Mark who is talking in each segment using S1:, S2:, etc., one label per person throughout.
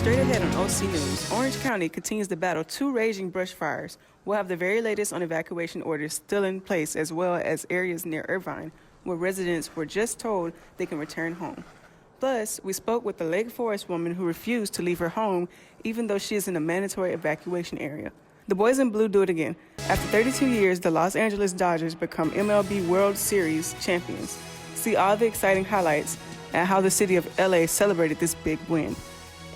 S1: Straight ahead on OC News, Orange County continues to battle two raging brush fires. We'll have the very latest on evacuation orders still in place, as well as areas near Irvine, where residents were just told they can return home. Plus, we spoke with the Lake Forest woman who refused to leave her home, even though she is in a mandatory evacuation area. The boys in blue do it again. After 32 years, the Los Angeles Dodgers become MLB World Series champions. See all the exciting highlights and how the city of LA celebrated this big win.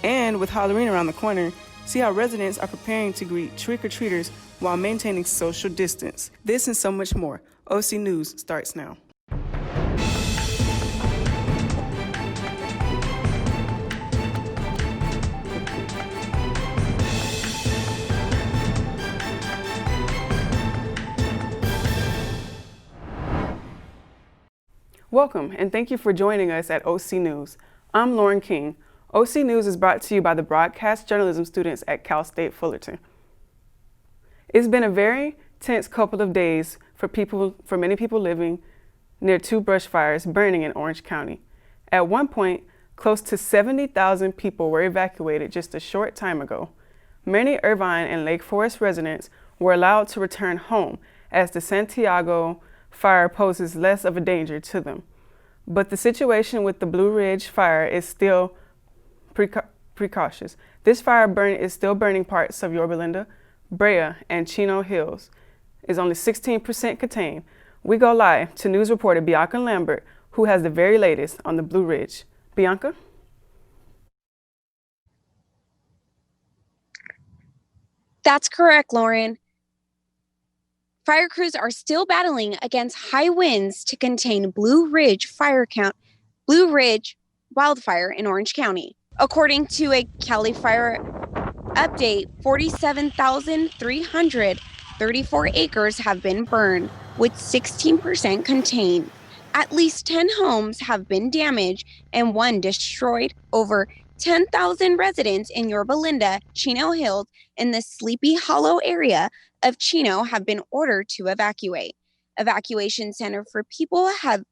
S1: And with Halloween around the corner, see how residents are preparing to greet trick-or-treaters while maintaining social distance. This and so much more. OC News starts now. Welcome, and thank you for joining us at OC News. I'm Lauren King. OC News is brought to you by the broadcast journalism students at Cal State Fullerton. It's been a very tense couple of days for many people living near two brush fires burning in Orange County. At one point, close to 70,000 people were evacuated just a short time ago. Many Irvine and Lake Forest residents were allowed to return home as the Santiago fire poses less of a danger to them. But the situation with the Blue Ridge fire is still precautious. This fire is still burning parts of Yorba Linda, Brea, and Chino Hills. Is only 16% contained. We go live to news reporter Bianca Lambert, who has the very latest on the Blue Ridge. Bianca?
S2: That's correct, Lauren. Fire crews are still battling against high winds to contain Blue Ridge wildfire in Orange County. According to a Cali Fire update, 47,334 acres have been burned, with 16% contained. At least 10 homes have been damaged and one destroyed. Over 10,000 residents in Yorba Linda, Chino Hills, in the Sleepy Hollow area of Chino have been ordered to evacuate. Evacuation Center for People has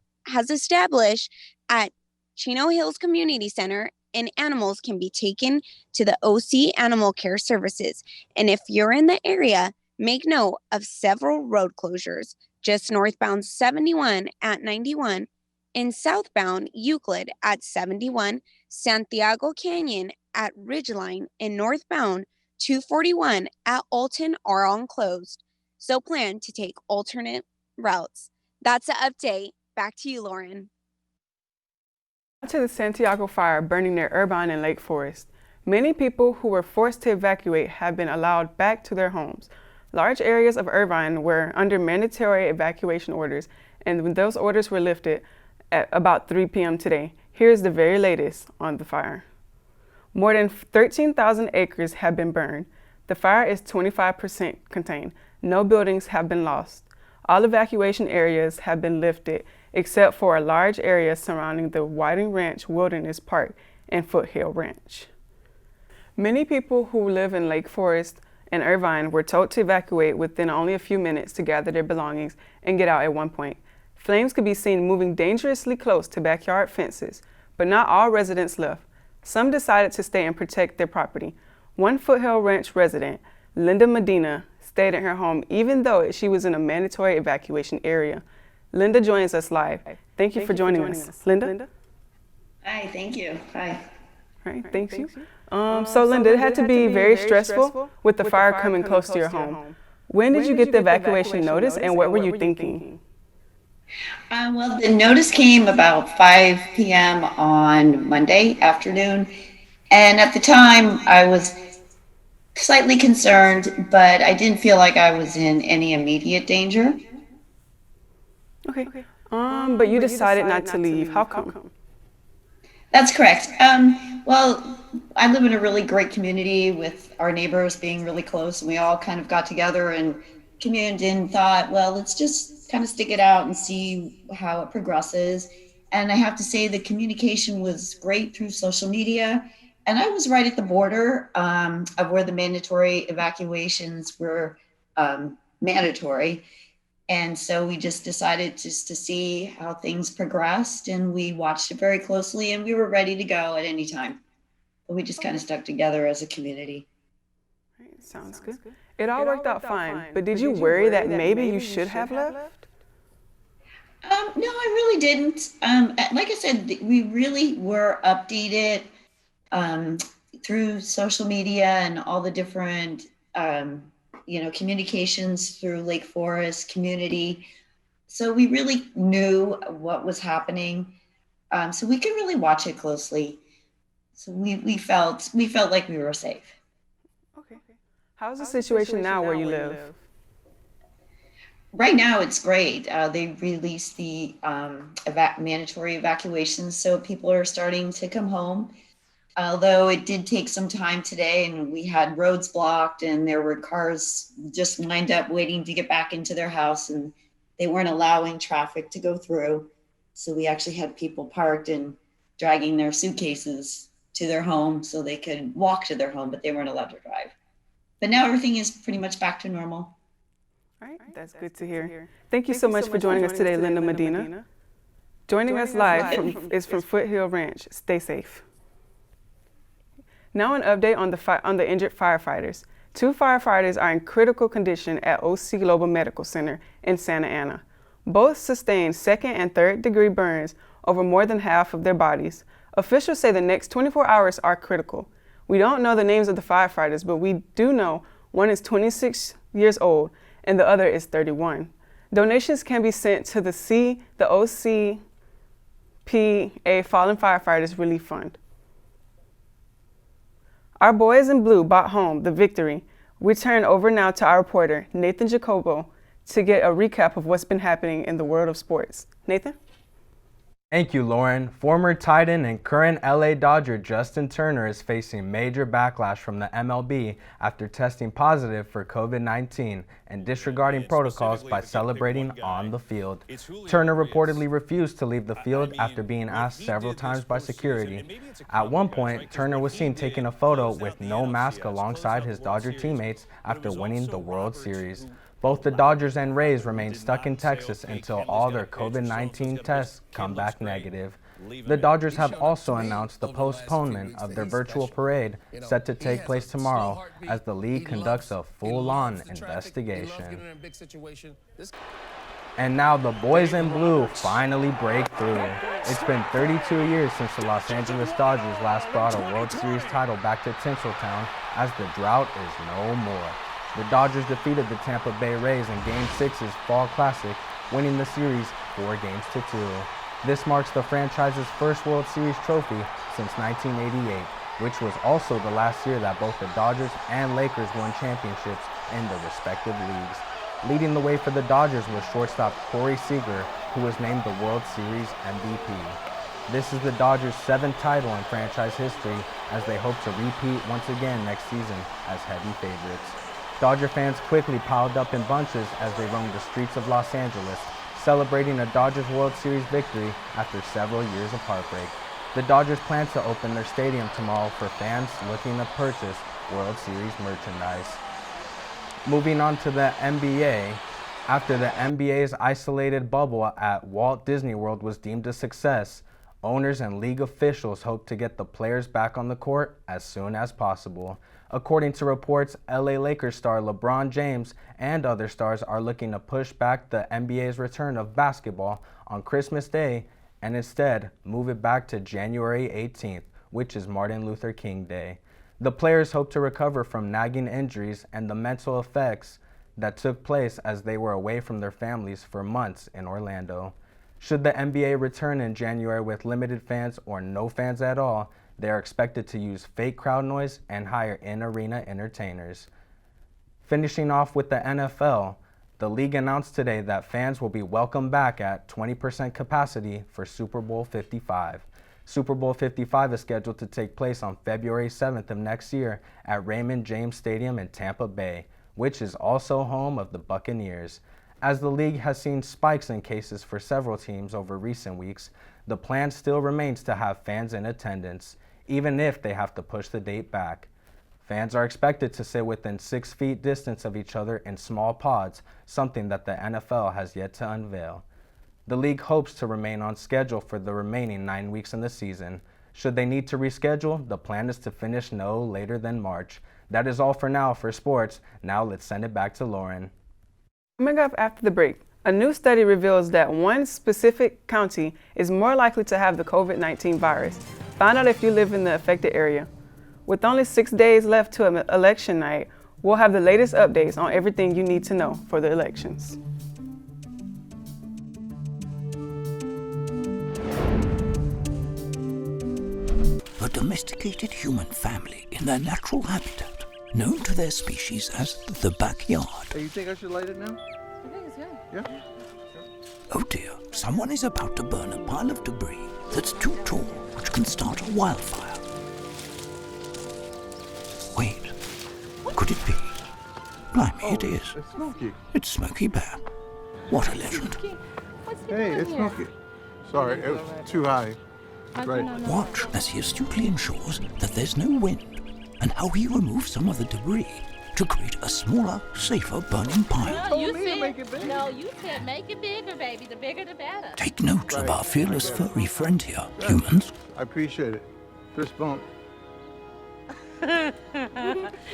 S2: established at Chino Hills Community Center, and animals can be taken to the OC Animal Care Services. And if you're in the area, make note of several road closures, just northbound 71 at 91, and southbound Euclid at 71, Santiago Canyon at Ridgeline, and northbound 241 at Alton are all closed. So plan to take alternate routes. That's the update. Back to you, Lauren.
S1: To the Santiago fire burning near Irvine and Lake Forest. Many people who were forced to evacuate have been allowed back to their homes. Large areas of Irvine were under mandatory evacuation orders, and when those orders were lifted at about 3 p.m. today, here's the very latest on the fire. More than 13,000 acres have been burned. The fire is 25% contained. No buildings have been lost. All evacuation areas have been lifted, except for a large area surrounding the Whiting Ranch Wilderness Park and Foothill Ranch. Many people who live in Lake Forest and Irvine were told to evacuate within only a few minutes to gather their belongings and get out at one point. Flames could be seen moving dangerously close to backyard fences, but not all residents left. Some decided to stay and protect their property. One Foothill Ranch resident, Linda Medina, stayed in her home even though she was in a mandatory evacuation area. Linda joins us live. Thank you for joining us. Linda?
S3: Hi, thank you. Hi.
S1: All right, thank you. So Linda, it had to be very stressful with the fire coming close to your home. When did you get the evacuation notice and what were you thinking?
S3: Well, the notice came about 5 p.m. on Monday afternoon. And at the time, I was slightly concerned, but I didn't feel like I was in any immediate danger.
S1: Okay. But you decided not to leave. How come?
S3: That's correct. Well, I live in a really great community with our neighbors being really close, and we all kind of got together and communed and thought, well, let's just kind of stick it out and see how it progresses. And I have to say the communication was great through social media. And I was right at the border of where the mandatory evacuations were mandatory. And so we just decided just to see how things progressed, and we watched it very closely, and we were ready to go at any time. but we just kind of stuck together as a community.
S1: Right, sounds good. It all worked out fine, but did you worry that maybe you should have left?
S3: No, I really didn't. Like I said, we really were updated um, through social media and all the different, communications through Lake Forest community. So we really knew what was happening. So we could really watch it closely. So we felt like we were safe.
S1: Okay. How's the situation now where you live?
S3: Right now, it's great. They released the mandatory evacuations, so people are starting to come home. Although it did take some time today, and we had roads blocked, and there were cars just lined up waiting to get back into their house, and they weren't allowing traffic to go through. So we actually had people parked and dragging their suitcases to their home so they could walk to their home, but they weren't allowed to drive. But now everything is pretty much back to normal.
S1: All right, that's good to hear. Thank you so much for joining us today, Linda Medina. Joining us live is from Foothill Ranch. Stay safe. Now an update on the injured firefighters. 2 firefighters are in critical condition at OC Global Medical Center in Santa Ana. Both sustained 2nd and 3rd degree burns over more than half of their bodies. Officials say the next 24 hours are critical. We don't know the names of the firefighters, but we do know one is 26 years old and the other is 31. Donations can be sent to the OCPA Fallen Firefighters Relief Fund. Our boys in blue brought home the victory. We turn over now to our reporter, Nathan Jacobo, to get a recap of what's been happening in the world of sports. Nathan?
S4: Thank you, Lauren. Former Titan and current LA Dodger Justin Turner is facing major backlash from the MLB after testing positive for COVID-19 and disregarding protocols by celebrating on the field. Turner reportedly refused to leave the field after being asked several times by security. At one point, Turner was seen taking a photo with no mask alongside his Dodger teammates after winning the World Series. Both the Dodgers and Rays remain stuck in Texas until all their COVID-19 tests come back negative. The Dodgers have also announced the postponement of their virtual parade set to take place tomorrow as the league conducts a full-on investigation. And now the boys in blue finally break through. It's been 32 years since the Los Angeles Dodgers last brought a World Series title back to Tinseltown, as the drought is no more. The Dodgers defeated the Tampa Bay Rays in Game 6's Fall Classic, winning the series 4-2. This marks the franchise's first World Series trophy since 1988, which was also the last year that both the Dodgers and Lakers won championships in their respective leagues. Leading the way for the Dodgers was shortstop Corey Seager, who was named the World Series MVP. This is the Dodgers' 7th title in franchise history, as they hope to repeat once again next season as heavy favorites. Dodger fans quickly piled up in bunches as they roamed the streets of Los Angeles, celebrating a Dodgers World Series victory after several years of heartbreak. The Dodgers plan to open their stadium tomorrow for fans looking to purchase World Series merchandise. Moving on to the NBA, after the NBA's isolated bubble at Walt Disney World was deemed a success, owners and league officials hope to get the players back on the court as soon as possible. According to reports, LA Lakers star LeBron James and other stars are looking to push back the NBA's return of basketball on Christmas Day and instead move it back to January 18th, which is Martin Luther King Day. The players hope to recover from nagging injuries and the mental effects that took place as they were away from their families for months in Orlando. Should the NBA return in January with limited fans or no fans at all, they are expected to use fake crowd noise and hire in-arena entertainers. Finishing off with the NFL, the league announced today that fans will be welcomed back at 20% capacity for Super Bowl 55. Super Bowl 55 is scheduled to take place on February 7th of next year at Raymond James Stadium in Tampa Bay, which is also home of the Buccaneers. As the league has seen spikes in cases for several teams over recent weeks, the plan still remains to have fans in attendance, even if they have to push the date back. Fans are expected to sit within 6 feet distance of each other in small pods, something that the NFL has yet to unveil. The league hopes to remain on schedule for the remaining 9 weeks in the season. Should they need to reschedule, the plan is to finish no later than March. That is all for now for sports. Now let's send it back to Lauren.
S1: Coming up after the break, a new study reveals that one specific county is more likely to have the COVID-19 virus. Find out if you live in the affected area. With only 6 days left to election night, we'll have the latest updates on everything you need to know for the elections.
S5: A domesticated human family in their natural habitat, known to their species as the backyard.
S6: Hey, you think I should light it now?
S7: I think it's good.
S6: Yeah?
S5: Oh dear, someone is about to burn a pile of debris that's too tall, which can start a wildfire. Wait, could it be? Blimey, it is.
S6: It's Smokey.
S5: It's Smokey Bear. What a legend.
S7: What's he
S6: Hey,
S7: doing
S6: it's
S7: here?
S6: Smokey. Sorry, it was too high. Right.
S5: Watch as he astutely ensures that there's no wind, and how he removes some of the debris to create a smaller, safer burning pile.
S7: No, you
S6: me to
S7: said,
S6: make it big.
S7: no, you said make it bigger, baby. The bigger, the better.
S5: Take note of
S6: Right.
S5: our fearless furry friend here, humans.
S6: I appreciate it. Fist bump.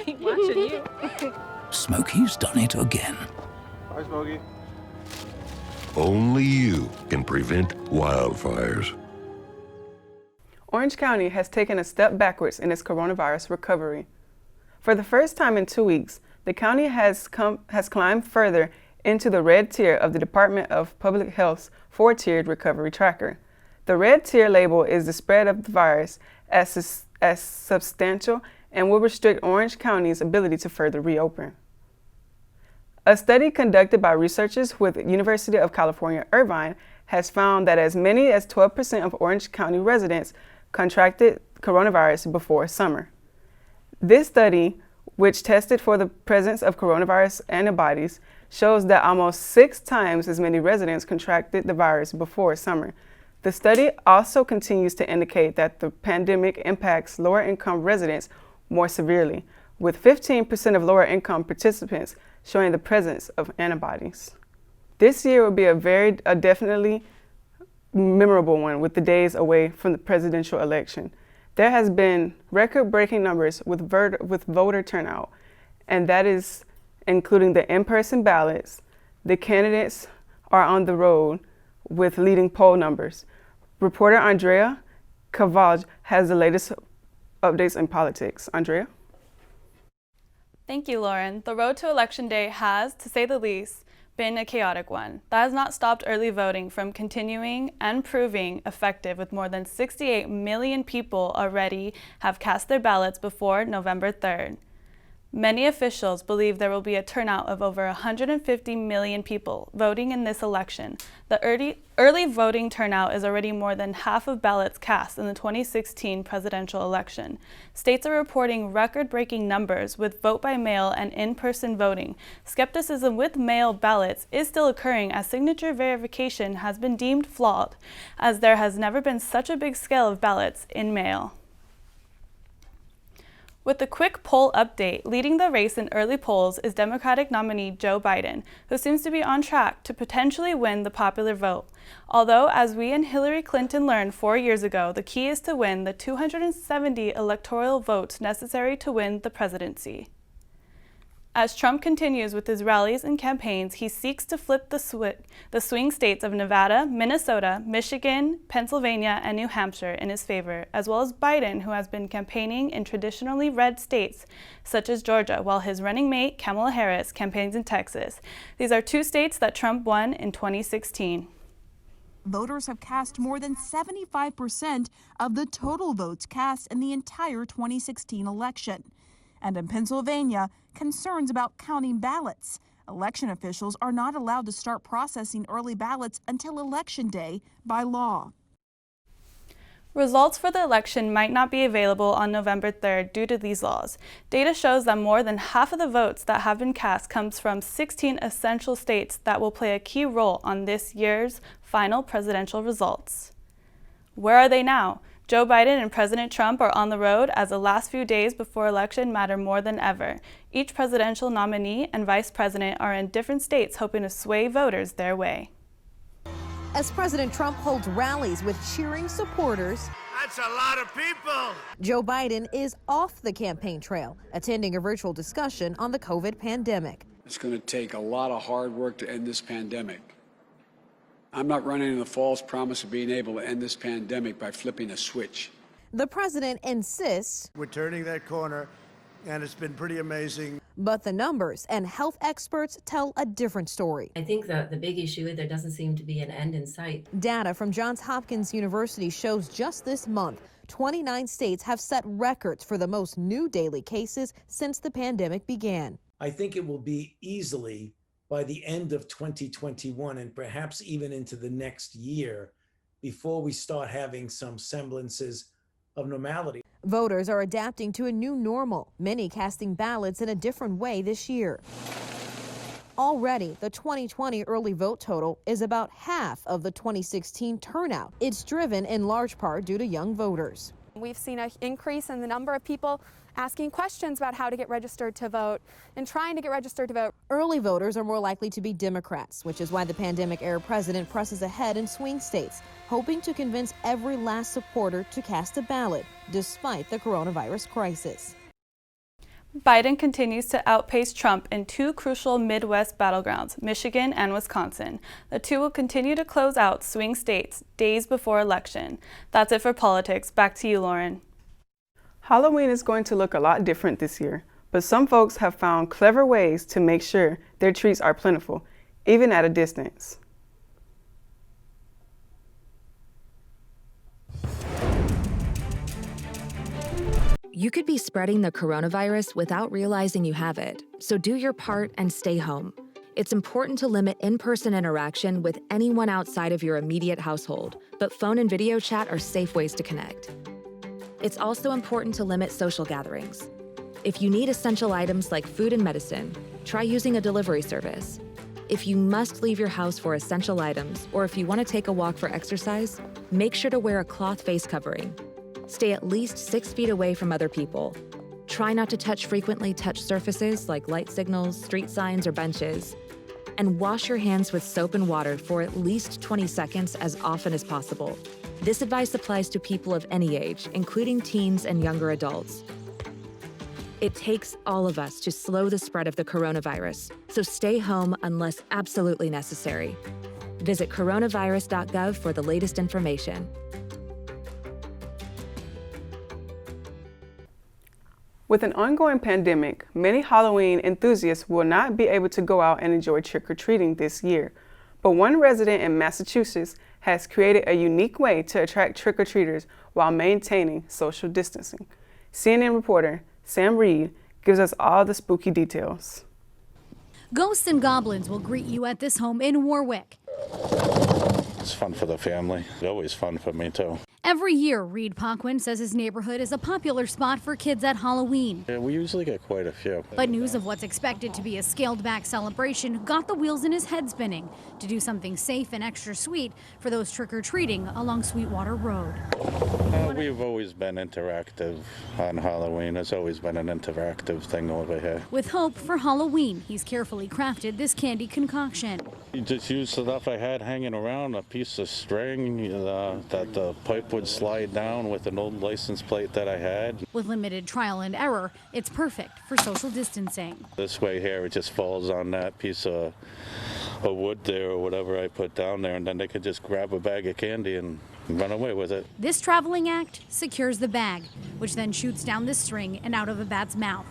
S7: He watching you.
S5: Smokey's done it again.
S6: Bye, Smokey.
S8: Only you can prevent wildfires.
S1: Orange County has taken a step backwards in its coronavirus recovery. For the first time in 2 weeks, the county has climbed further into the red tier of the Department of Public Health's 4-tiered recovery tracker. The red tier label is the spread of the virus as substantial and will restrict Orange County's ability to further reopen. A study conducted by researchers with University of California, Irvine has found that as many as 12% of Orange County residents contracted coronavirus before summer. This study, which tested for the presence of coronavirus antibodies, shows that almost 6 times as many residents contracted the virus before summer. The study also continues to indicate that the pandemic impacts lower-income residents more severely, with 15% of lower-income participants showing the presence of antibodies. This year will be a definitely memorable one with the days away from the presidential election. There has been record-breaking numbers with voter turnout, and that is including the in-person ballots. The candidates are on the road with leading poll numbers. Reporter Andrea Cavalj has the latest updates in politics. Andrea?
S9: Thank you, Lauren. The road to Election Day has, to say the least, been a chaotic one. That has not stopped early voting from continuing and proving effective, with more than 68 million people already have cast their ballots before November 3rd. Many officials believe there will be a turnout of over 150 million people voting in this election. The early voting turnout is already more than half of ballots cast in the 2016 presidential election. States are reporting record-breaking numbers with vote by mail and in-person voting. Skepticism with mail ballots is still occurring as signature verification has been deemed flawed, as there has never been such a big scale of ballots in mail. With a quick poll update, leading the race in early polls is Democratic nominee Joe Biden, who seems to be on track to potentially win the popular vote. Although, as we and Hillary Clinton learned 4 years ago, the key is to win the 270 electoral votes necessary to win the presidency. As Trump continues with his rallies and campaigns, he seeks to flip the swing states of Nevada, Minnesota, Michigan, Pennsylvania, and New Hampshire in his favor, as well as Biden, who has been campaigning in traditionally red states such as Georgia, while his running mate, Kamala Harris, campaigns in Texas. These are 2 states that Trump won in 2016.
S10: Voters have cast more than 75% of the total votes cast in the entire 2016 election. And in Pennsylvania, concerns about counting ballots. Election officials are not allowed to start processing early ballots until Election Day by law.
S9: Results for the election might not be available on November 3rd due to these laws. Data shows that more than half of the votes that have been cast comes from 16 essential states that will play a key role on this year's final presidential results. Where are they now? Joe Biden and President Trump are on the road as the last few days before election matter more than ever. Each presidential nominee and vice president are in different states hoping to sway voters their way.
S11: As President Trump holds rallies with cheering supporters, That's a lot of people.
S12: Joe Biden is off the campaign trail, attending a virtual discussion on the COVID pandemic.
S13: It's going to take a lot of hard work to end this pandemic. I'm not running on the false promise of being able to end this pandemic by flipping a switch.
S12: The president insists
S11: We're turning that corner, and it's been pretty amazing.
S12: But the numbers and health experts tell a different story.
S14: I think the big issue, there doesn't seem to be an end in sight.
S12: Data from Johns Hopkins University shows just this month, 29 states have set records for the most new daily cases since the pandemic began.
S15: I think it will be easily by the end of 2021 and perhaps even into the next year before we start having some semblances of normality.
S12: Voters are adapting to a new normal, many casting ballots in a different way this year. Already, the 2020 early vote total is about half of the 2016 turnout. It's driven in large part due to young voters.
S16: We've seen an increase in the number of people asking questions about how to get registered to vote and trying to get registered to vote.
S12: Early voters are more likely to be Democrats, which is why the pandemic-era president presses ahead in swing states, hoping to convince every last supporter to cast a ballot, despite the coronavirus crisis.
S9: Biden continues to outpace Trump in two crucial Midwest battlegrounds, Michigan and Wisconsin. The two will continue to close out swing states days before election. That's it for politics. Back to you, Lauren.
S1: Halloween is going to look a lot different this year, but some folks have found clever ways to make sure their treats are plentiful, even at a distance.
S17: You could be spreading the coronavirus without realizing you have it, so do your part and stay home. It's important to limit in-person interaction with anyone outside of your immediate household, but phone and video chat are safe ways to connect. It's also important to limit social gatherings. If you need essential items like food and medicine, try using a delivery service. If you must leave your house for essential items, or if you want to take a walk for exercise, make sure to wear a cloth face covering. Stay at least 6 feet away from other people. Try not to touch frequently touched surfaces like light signals, street signs, or benches. And wash your hands with soap and water for at least 20 seconds as often as possible. This advice applies to people of any age, including teens and younger adults. It takes all of us to slow the spread of the coronavirus, so stay home unless absolutely necessary. Visit coronavirus.gov for the latest information.
S1: With an ongoing pandemic, many Halloween enthusiasts will not be able to go out and enjoy trick-or-treating this year. But one resident in Massachusetts has created a unique way to attract trick-or-treaters while maintaining social distancing. CNN reporter Sam Reed gives us all the spooky details.
S18: Ghosts and goblins will greet you at this home in Warwick.
S19: It's fun for the family. It's always fun for me, too.
S18: Every year, Reed Paquin says his neighborhood is a popular spot for kids at Halloween.
S19: Yeah, we usually get quite a few.
S18: But news of what's expected to be a scaled-back celebration got the wheels in his head spinning to do something safe and extra sweet for those trick-or-treating along Sweetwater Road.
S19: We've always been interactive on Halloween. It's always been an interactive thing over here.
S18: With hope for Halloween, he's carefully crafted this candy concoction.
S19: You just used stuff I had hanging around, a piece of string that the pipe would slide down with an old license plate that I had.
S18: With limited trial and error, it's perfect for social distancing.
S19: This way here, it just falls on that piece of wood there or whatever I put down there, and then they could just grab a bag of candy and run away with it.
S18: This traveling act secures the bag, which then shoots down the string and out of a bat's mouth.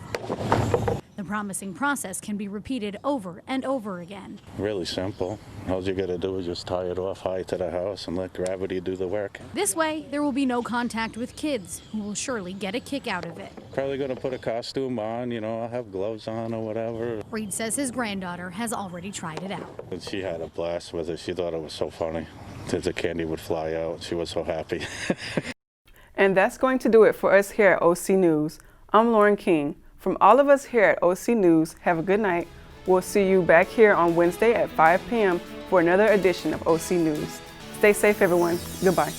S18: The promising process can be repeated over and over again.
S19: Really simple. All you got to do is just tie it off high to the house and let gravity do the work.
S18: This way, there will be no contact with kids, who will surely get a kick out of it.
S19: Probably going to put a costume on, I'll have gloves on or whatever.
S18: Reed says his granddaughter has already tried it out.
S19: And she had a blast with it. She thought it was so funny. The candy would fly out. She was so happy.
S1: And that's going to do it for us here at OC News. I'm Lauren King. From all of us here at OC News, have a good night. We'll see you back here on Wednesday at 5 p.m. for another edition of OC News. Stay safe, everyone. Goodbye.